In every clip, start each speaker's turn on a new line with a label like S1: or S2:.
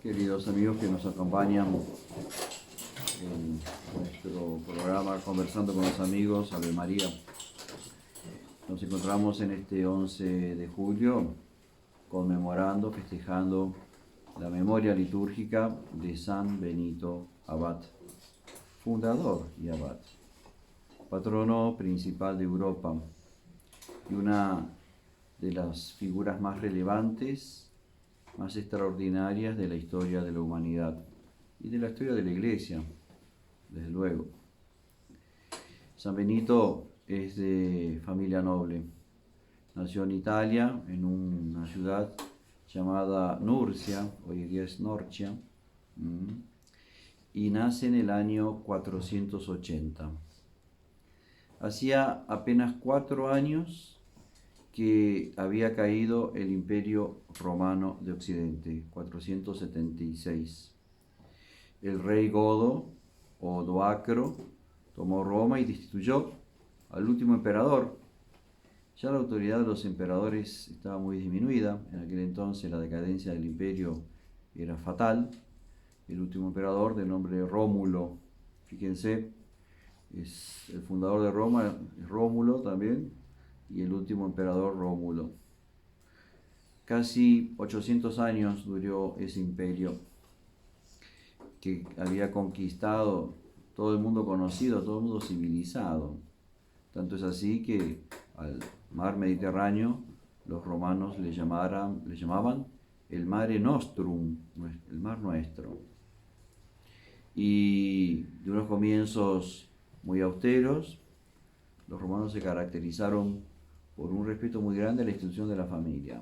S1: Queridos amigos que nos acompañan en nuestro programa Conversando con los Amigos, Ave María. Nos encontramos en este 11 de julio conmemorando, festejando la memoria litúrgica de San Benito Abad, fundador y abad, patrono principal de Europa y una de las figuras más relevantes, más extraordinarias de la historia de la humanidad y de la historia de la Iglesia, desde luego. San Benito es de familia noble. Nació en Italia, en una ciudad llamada Nurcia, hoy día es Norcia, y nace en el año 480. Hacía apenas 4 años que había caído el Imperio Romano de Occidente, 476. El rey Godo, o Doacro, tomó Roma y destituyó al último emperador. Ya la autoridad de los emperadores estaba muy disminuida. En aquel entonces la decadencia del imperio era fatal. El último emperador, de nombre Rómulo, fíjense, es el fundador de Roma, es Rómulo también, y el último emperador Rómulo. Casi 800 años duró ese imperio que había conquistado todo el mundo conocido, todo el mundo civilizado. Tanto es así que al mar Mediterráneo los romanos le llamaban el Mare Nostrum, el mar nuestro. Y de unos comienzos muy austeros, los romanos se caracterizaron por un respeto muy grande a la institución de la familia,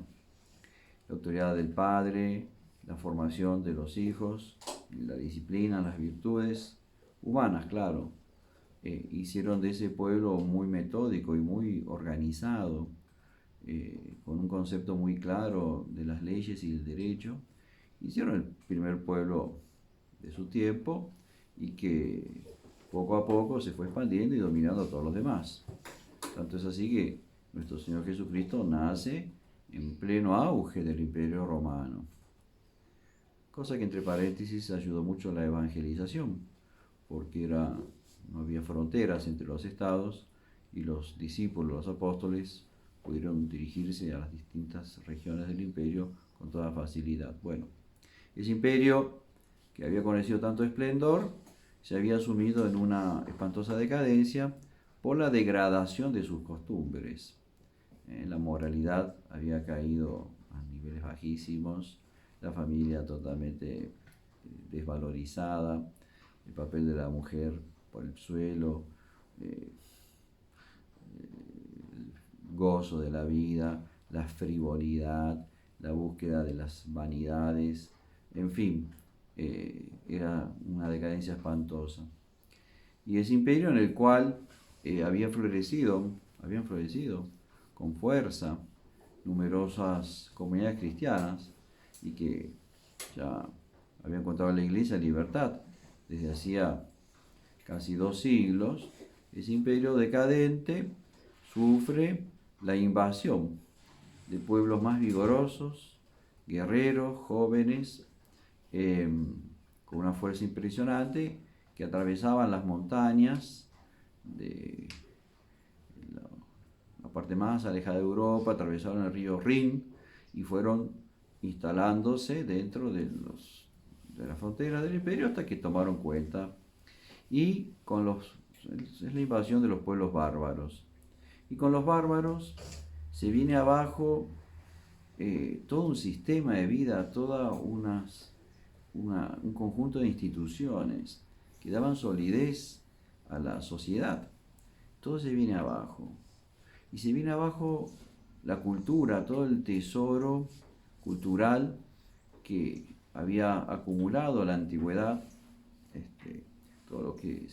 S1: la autoridad del padre, la formación de los hijos, la disciplina, las virtudes humanas, claro. Hicieron de ese pueblo muy metódico y muy organizado, con un concepto muy claro de las leyes y del derecho. Hicieron el primer pueblo de su tiempo y que poco a poco se fue expandiendo y dominando a todos los demás. Tanto es así que nuestro Señor Jesucristo nace en pleno auge del Imperio Romano. Cosa que, entre paréntesis, ayudó mucho a la evangelización, porque no había fronteras entre los estados y los discípulos, los apóstoles, pudieron dirigirse a las distintas regiones del imperio con toda facilidad. Bueno, ese imperio, que había conocido tanto esplendor, se había sumido en una espantosa decadencia por la degradación de sus costumbres. La moralidad había caído a niveles bajísimos, la familia totalmente desvalorizada, el papel de la mujer por el suelo, el gozo de la vida, la frivolidad, la búsqueda de las vanidades, en fin, era una decadencia espantosa. Y ese imperio en el cual habían florecido con fuerza numerosas comunidades cristianas y que ya había encontrado en la Iglesia libertad desde hacía casi 2 siglos, ese imperio decadente sufre la invasión de pueblos más vigorosos, guerreros, jóvenes, con una fuerza impresionante, que atravesaban las montañas de la parte más alejada de Europa, atravesaron el río Rin y fueron instalándose dentro de la frontera del imperio hasta que tomaron cuenta. Y es la invasión de los pueblos bárbaros. Y con los bárbaros se viene abajo todo un sistema de vida, un conjunto de instituciones que daban solidez a la sociedad. Todo se viene abajo. Y se viene abajo la cultura, todo el tesoro cultural que había acumulado la antigüedad, todo lo que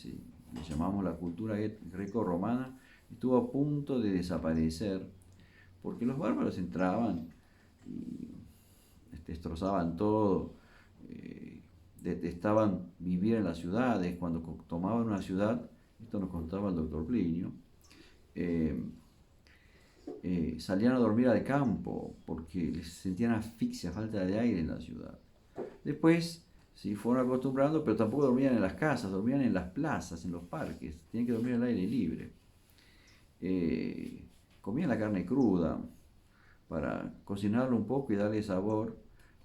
S1: le llamamos la cultura greco-romana, estuvo a punto de desaparecer, porque los bárbaros entraban y destrozaban todo, detestaban vivir en las ciudades. Cuando tomaban una ciudad, esto nos contaba el doctor Plinio, salían a dormir al campo porque les sentían asfixia, falta de aire en la ciudad. Después se fueron acostumbrando, pero tampoco dormían en las casas, dormían en las plazas, en los parques, tenían que dormir al aire libre. Comían la carne cruda, para cocinarlo un poco y darle sabor,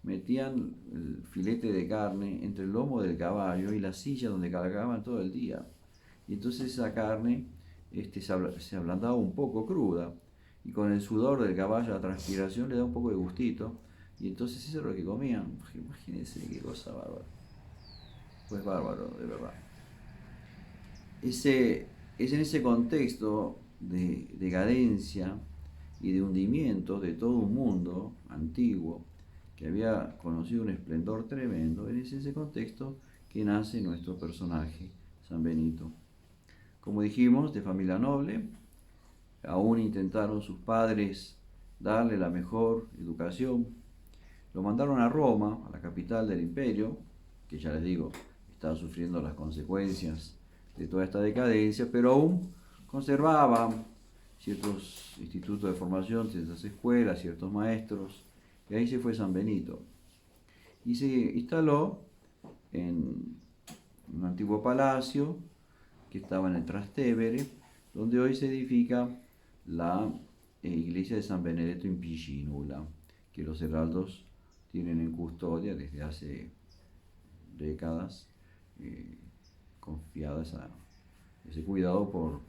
S1: metían el filete de carne entre el lomo del caballo y la silla donde cargaban todo el día. Y entonces esa carne se ablandaba un poco cruda, y con el sudor del caballo, la transpiración, le da un poco de gustito, y entonces eso es lo que comían. Imagínense qué cosa bárbara. Pues bárbaro, de verdad. Es en ese contexto de decadencia y de hundimiento de todo un mundo antiguo que había conocido un esplendor tremendo, es ese contexto que nace nuestro personaje, San Benito. Como dijimos, de familia noble, aún intentaron sus padres darle la mejor educación. Lo mandaron a Roma, a la capital del imperio, que ya les digo, estaba sufriendo las consecuencias de toda esta decadencia, pero aún conservaba ciertos institutos de formación, ciertas escuelas, ciertos maestros, y ahí se fue San Benito. Y se instaló en un antiguo palacio que estaba en el Trastevere, donde hoy se edifica la iglesia de San Benedetto in Piscinula, que los heraldos tienen en custodia desde hace décadas, confiada ese cuidado por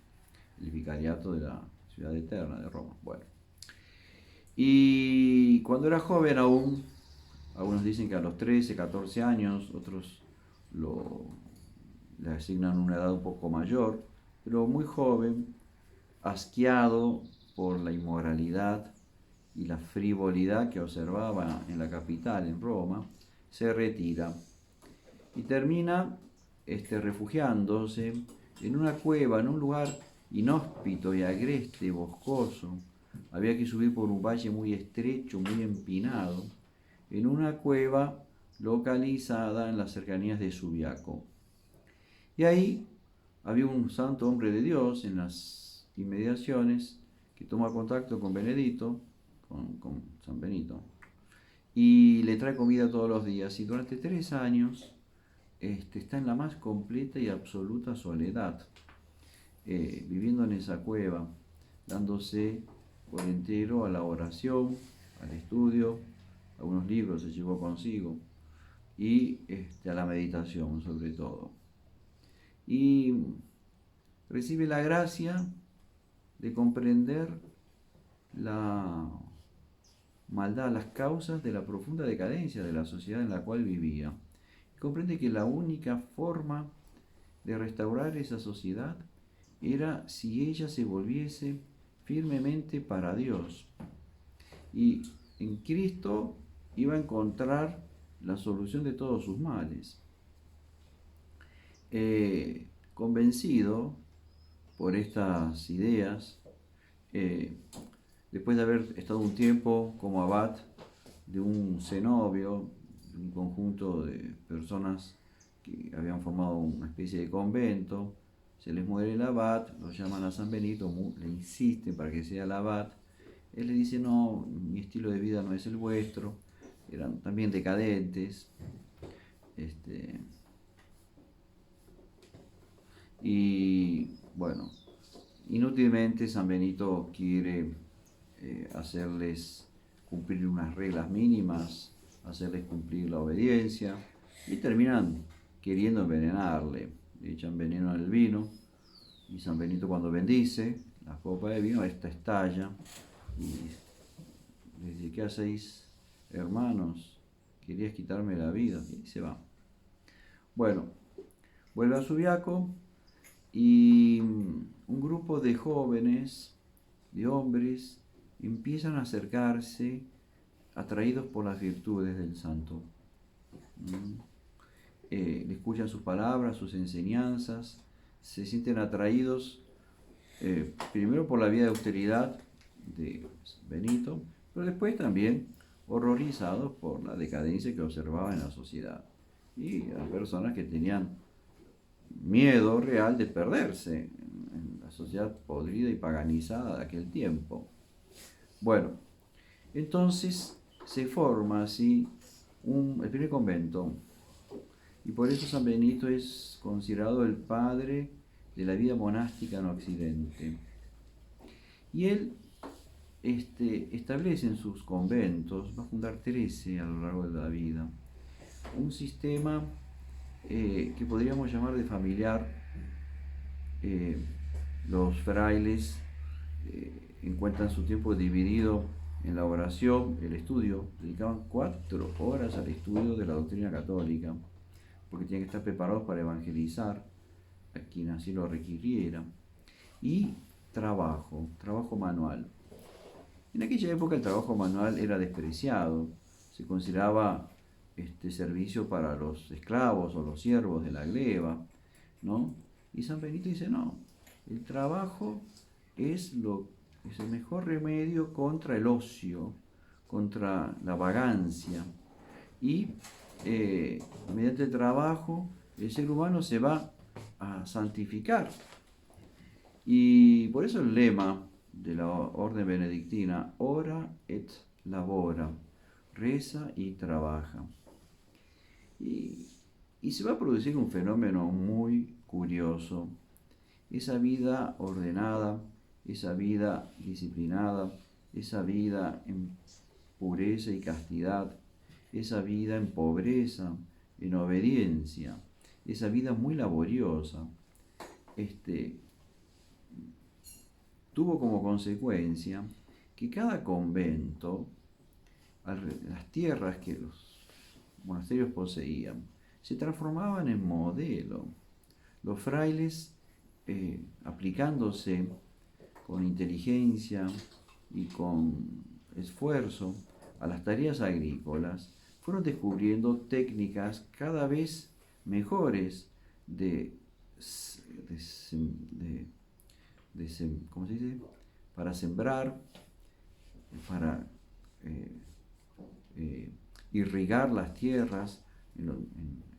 S1: el vicariato de la ciudad eterna de Roma. Bueno, y cuando era joven aún, algunos dicen que a los 13, 14 años, otros le asignan una edad un poco mayor, pero muy joven, asqueado por la inmoralidad y la frivolidad que observaba en la capital, en Roma, se retira y termina refugiándose en una cueva, en un lugar inhóspito y agreste, boscoso. Había que subir por un valle muy estrecho, muy empinado, en una cueva localizada en las cercanías de Subiaco. Y ahí había un santo hombre de Dios en las inmediaciones que toma contacto con Benedito, con San Benito, y le trae comida todos los días. Y durante 3 años está en la más completa y absoluta soledad, viviendo en esa cueva, dándose por entero a la oración, al estudio, algunos libros se llevó consigo, y a la meditación sobre todo. Y recibe la gracia de comprender la maldad, las causas de la profunda decadencia de la sociedad en la cual vivía. Y comprende que la única forma de restaurar esa sociedad era si ella se volviese firmemente para Dios. Y en Cristo iba a encontrar la solución de todos sus males. Convencido por estas ideas, después de haber estado un tiempo como abad de un cenobio, un conjunto de personas que habían formado una especie de convento, se les muere el abad, lo llaman a San Benito, le insisten para que sea el abad. Él le dice: no, mi estilo de vida no es el vuestro. Eran también decadentes. Y bueno, inútilmente San Benito quiere hacerles cumplir unas reglas mínimas, hacerles cumplir la obediencia, y terminan queriendo envenenarle. Le echan veneno al vino, y San Benito, cuando bendice la copa de vino, esta estalla y les dice: ¿qué hacéis, hermanos? Querías quitarme la vida. Y se va. Bueno, vuelve a Subiaco, y un grupo de jóvenes, de hombres, empiezan a acercarse, atraídos por las virtudes del santo. Le escuchan sus palabras, sus enseñanzas, se sienten atraídos primero por la vida de austeridad de Benito, pero después también horrorizados por la decadencia que observaba en la sociedad, y las personas que tenían miedo real de perderse en la sociedad podrida y paganizada de aquel tiempo. Bueno, entonces se forma así el primer convento. Y por eso San Benito es considerado el padre de la vida monástica en Occidente. Y él establece en sus conventos, va a fundar 13 a lo largo de la vida, un sistema que podríamos llamar de familiar. Los frailes encuentran su tiempo dividido en la oración, el estudio, dedicaban 4 horas al estudio de la doctrina católica, porque tienen que estar preparados para evangelizar a quien así lo requiriera. Y trabajo manual. En aquella época el trabajo manual era despreciado, se consideraba servicio para los esclavos o los siervos de la gleba, ¿no? Y San Benito dice, no, el trabajo es el mejor remedio contra el ocio, contra la vagancia. Y mediante el trabajo el ser humano se va a santificar. Y por eso el lema de la orden benedictina, ora et labora, reza y trabaja. Y se va a producir un fenómeno muy curioso. Esa vida ordenada, esa vida disciplinada, esa vida en pureza y castidad, esa vida en pobreza, en obediencia, esa vida muy laboriosa, tuvo como consecuencia que cada convento, las tierras que los monasterios poseían, se transformaban en modelo. Los frailes, aplicándose con inteligencia y con esfuerzo a las tareas agrícolas, fueron descubriendo técnicas cada vez mejores ¿cómo se dice? Para sembrar, para irrigar las tierras en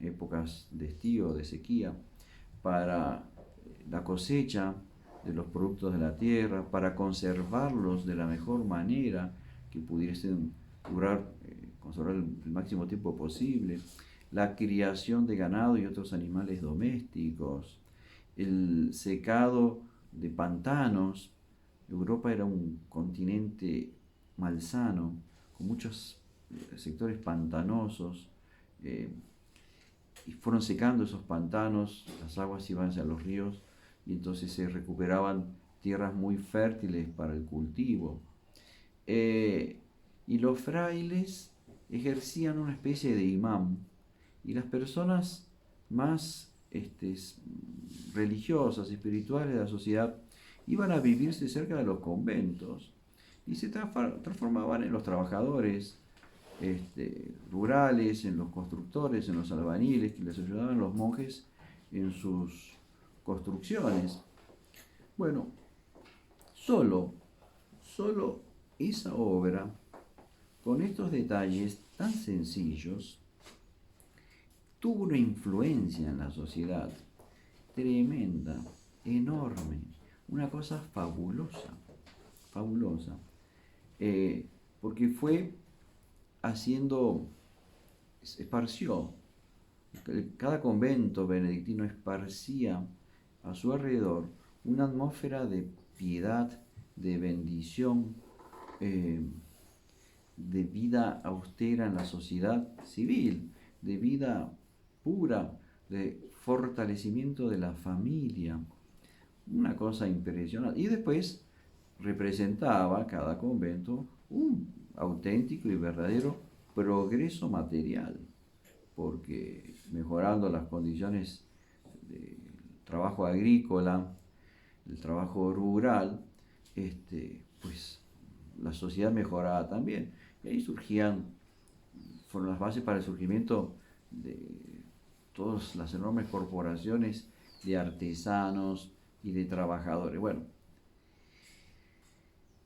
S1: épocas de estío, de sequía, para la cosecha de los productos de la tierra, para conservarlos de la mejor manera que pudiesen conservar el máximo tiempo posible, la criación de ganado y otros animales domésticos, el secado de pantanos. Europa era un continente malsano, con muchos sectores pantanosos, y fueron secando esos pantanos, las aguas iban hacia los ríos y entonces se recuperaban tierras muy fértiles para el cultivo. Y los frailes ejercían una especie de imán, y las personas más religiosas, espirituales de la sociedad, iban a vivirse cerca de los conventos y se transformaban en los trabajadores rurales, en los constructores, en los albañiles que les ayudaban los monjes en sus construcciones. Bueno, solo esa obra, con estos detalles tan sencillos, tuvo una influencia en la sociedad tremenda, enorme, una cosa fabulosa, porque fue esparció, cada convento benedictino esparcía a su alrededor una atmósfera de piedad, de bendición, de vida austera en la sociedad civil, de vida pura, de fortalecimiento de la familia, una cosa impresionante. Y después representaba cada convento un auténtico y verdadero progreso material, porque mejorando las condiciones del trabajo agrícola, del trabajo rural, pues la sociedad mejoraba también. Y ahí fueron las bases para el surgimiento de todas las enormes corporaciones de artesanos y de trabajadores. Bueno,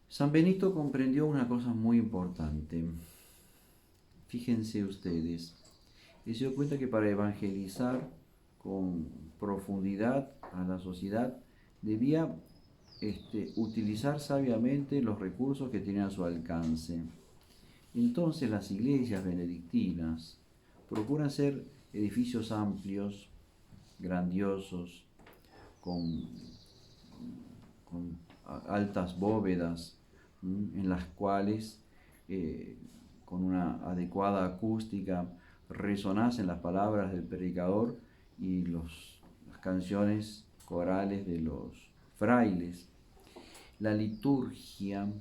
S1: San Benito comprendió una cosa muy importante. Fíjense ustedes, y se dio cuenta que para evangelizar con profundidad a la sociedad debía utilizar sabiamente los recursos que tenía a su alcance. Entonces las iglesias benedictinas procuran ser edificios amplios, grandiosos, con, con altas bóvedas, en las cuales con una adecuada acústica resonasen las palabras del predicador y las canciones corales de los frailes. La liturgia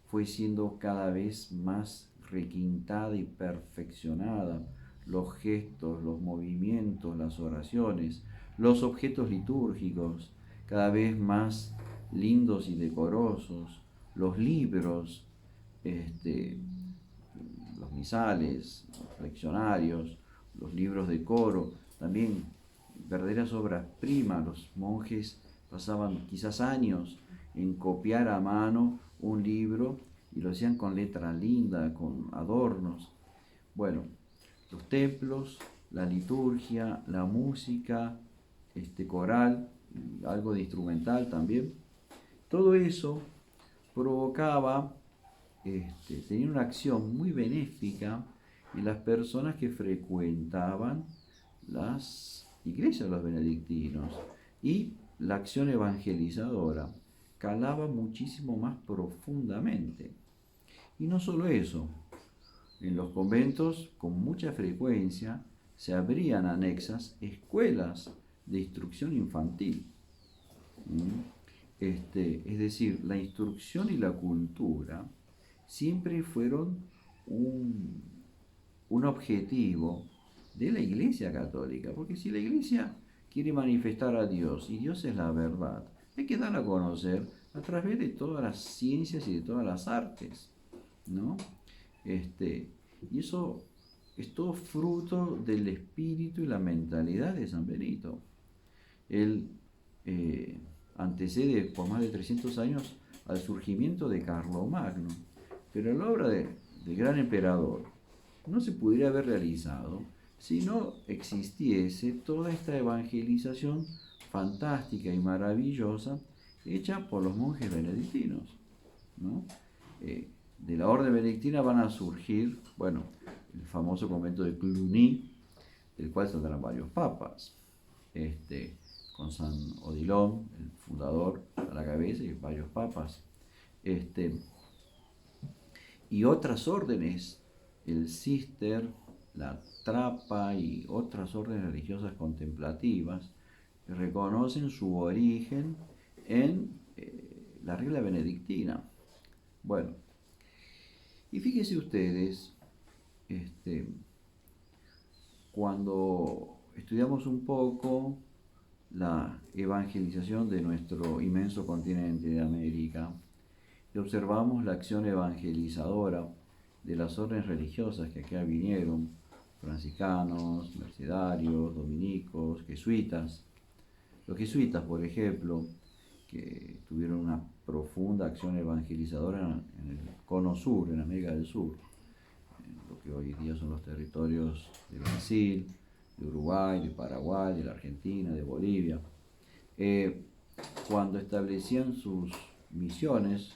S1: fue siendo cada vez más requintada y perfeccionada. Los gestos, los movimientos, las oraciones, los objetos litúrgicos, cada vez más lindos y decorosos, los libros, los misales, los leccionarios, los libros de coro, también verdaderas obras primas. Los monjes pasaban quizás años en copiar a mano un libro y lo hacían con letra linda, con adornos. Bueno, los templos, la liturgia, la música, coral, algo de instrumental también, todo eso provocaba, tenía una acción muy benéfica en las personas que frecuentaban las iglesias de los benedictinos, y la acción evangelizadora calaba muchísimo más profundamente. Y no solo eso, en los conventos con mucha frecuencia se abrían anexas escuelas de instrucción infantil. Es decir, la instrucción y la cultura siempre fueron un objetivo de la Iglesia Católica, porque si la Iglesia quiere manifestar a Dios, y Dios es la verdad, hay que darla a conocer a través de todas las ciencias y de todas las artes, ¿no? Y eso es todo fruto del espíritu y la mentalidad de San Benito. Él antecede por más de 300 años al surgimiento de Carlomagno, pero la obra del gran emperador no se pudiera haber realizado si no existiese toda esta evangelización fantástica y maravillosa hecha por los monjes benedictinos, ¿no? De la orden benedictina van a surgir, bueno, el famoso convento de Cluny, del cual saldrán varios papas, con San Odilon, el fundador, a la cabeza, y varios papas, y otras órdenes, el Cister, la Trapa y otras órdenes religiosas contemplativas, que reconocen su origen en la regla benedictina. Bueno, y fíjense ustedes, cuando estudiamos un poco la evangelización de nuestro inmenso continente de América y observamos la acción evangelizadora de las órdenes religiosas que acá vinieron, franciscanos, mercedarios, dominicos, jesuitas. Los jesuitas, por ejemplo, que tuvieron una profunda acción evangelizadora en el cono sur, en América del Sur, en lo que hoy día son los territorios de Brasil, de Uruguay, de Paraguay, de la Argentina, de Bolivia. Cuando establecían sus misiones,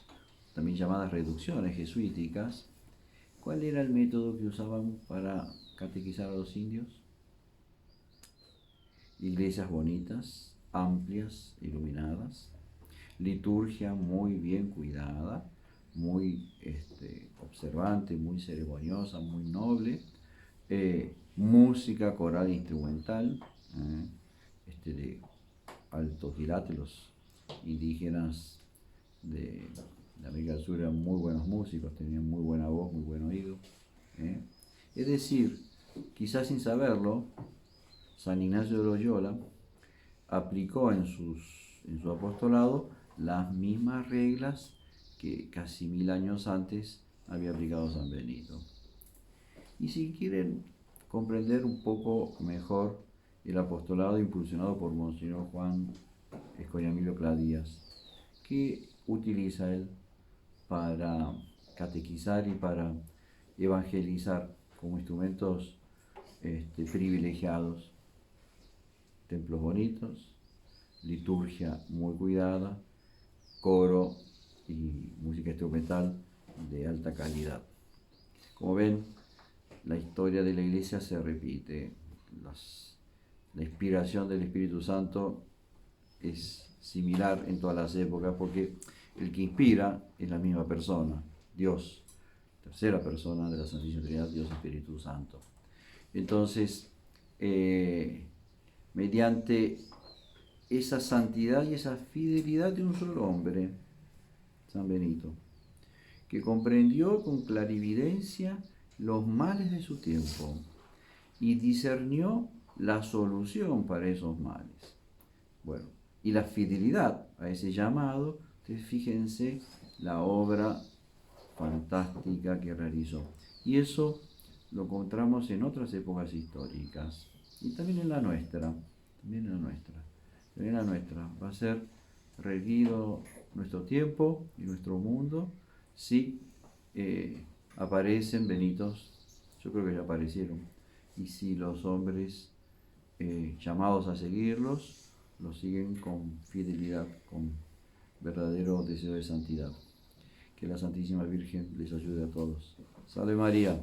S1: también llamadas reducciones jesuíticas, ¿cuál era el método que usaban para catequizar a los indios? Iglesias bonitas, amplias, iluminadas, liturgia muy bien cuidada, muy observante, muy ceremoniosa, muy noble, música coral e instrumental, de alto quilate. Los indígenas de América del Sur eran muy buenos músicos, tenían muy buena voz, muy buen oído. Es decir, quizás sin saberlo, San Ignacio de Loyola aplicó en su apostolado las mismas reglas que casi 1000 años antes había aplicado San Benito. Y si quieren comprender un poco mejor el apostolado impulsionado por Monseñor Juan Escoñamilo Cladías, ¿qué utiliza él para catequizar y para evangelizar como instrumentos privilegiados? Templos bonitos, liturgia muy cuidada, coro y música instrumental de alta calidad. Como ven, la historia de la Iglesia se repite. La inspiración del Espíritu Santo es similar en todas las épocas, porque el que inspira es la misma persona, Dios, tercera persona de la Santísima Trinidad, Dios Espíritu Santo. Entonces, mediante esa santidad y esa fidelidad de un solo hombre, San Benito, que comprendió con clarividencia los males de su tiempo y discernió la solución para esos males. Bueno, y la fidelidad a ese llamado, ustedes fíjense la obra fantástica que realizó. Y eso lo encontramos en otras épocas históricas y también en la nuestra, Va a ser regido nuestro tiempo y nuestro mundo si aparecen benitos, yo creo que ya aparecieron, y si los hombres llamados a seguirlos, los siguen con fidelidad, con verdadero deseo de santidad. Que la Santísima Virgen les ayude a todos. Salve María.